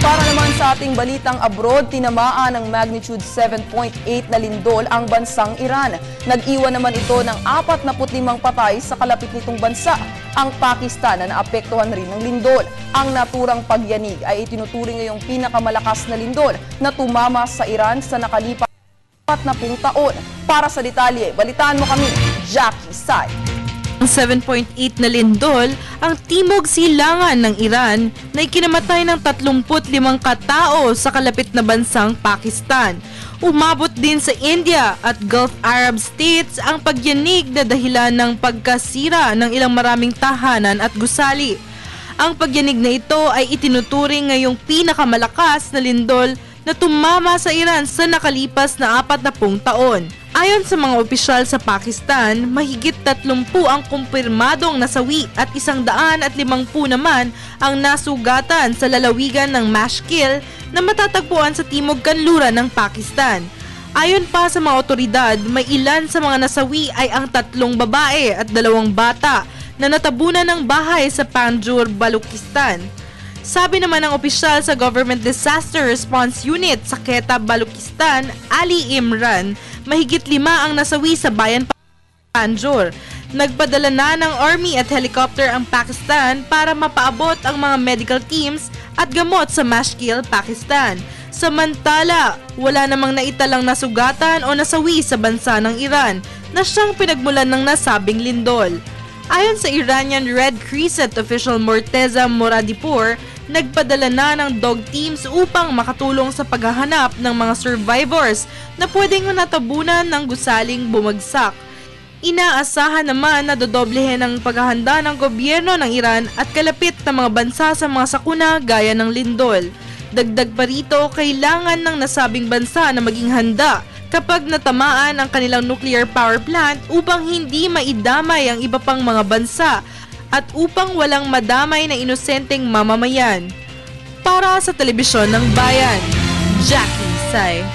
Para naman sa ating balitang abroad, tinamaan ng magnitude 7.8 na lindol ang bansang Iran. Nag-iwan naman ito ng 45 patay sa kalapit nitong bansa. Ang Pakistan na naapektuhan rin ng lindol. Ang naturang pagyanig ay itinuturing ngayong pinakamalakas na lindol na tumama sa Iran sa nakalipas na 40 taon. Para sa detalye, balitaan mo kami, Jackie Sai. Ang 7.8 na lindol ang timog silangan ng Iran na ikinamatay ng 35 katao sa kalapit na bansang Pakistan. Umabot din sa India at Gulf Arab States ang pagyanig na dahilan ng pagkasira ng ilang maraming tahanan at gusali. Ang pagyanig na ito ay itinuturing ngayong pinakamalakas na lindol na tumama sa Iran sa nakalipas na 40 taon. Ayon sa mga opisyal sa Pakistan, mahigit 30 ang kumpirmadong nasawi at 150 naman ang nasugatan sa lalawigan ng Mashkil na matatagpuan sa timog kanluran ng Pakistan. Ayon pa sa mga otoridad, may ilan sa mga nasawi ay ang 3 babae at 2 bata na natabunan ng bahay sa Panjshir, Balochistan. Sabi naman ng opisyal sa Government Disaster Response Unit sa Quetta, Balochistan, Ali Imran, mahigit 5 ang nasawi sa bayan Panjshir. Nagpadala na ng army at helicopter ang Pakistan para mapaabot ang mga medical teams at gamot sa Mashkil, Pakistan. Samantala, wala namang naitalang nasugatan o nasawi sa bansa ng Iran na siyang pinagmulan ng nasabing lindol. Ayon sa Iranian Red Crescent official Morteza Moradipur, nagpadala na ng dog teams upang makatulong sa paghahanap ng mga survivors na pwedeng natabunan ng gusaling bumagsak. Inaasahan naman na dodoblehin ang paghahanda ng gobyerno ng Iran at kalapit na mga bansa sa mga sakuna gaya ng lindol. Dagdag pa rito, kailangan ng nasabing bansa na maging handa kapag natamaan ang kanilang nuclear power plant upang hindi maidamay ang iba pang mga bansa at upang walang madamay na inosenteng mamamayan. Para sa Telebisyon ng Bayan, Jackie Sai.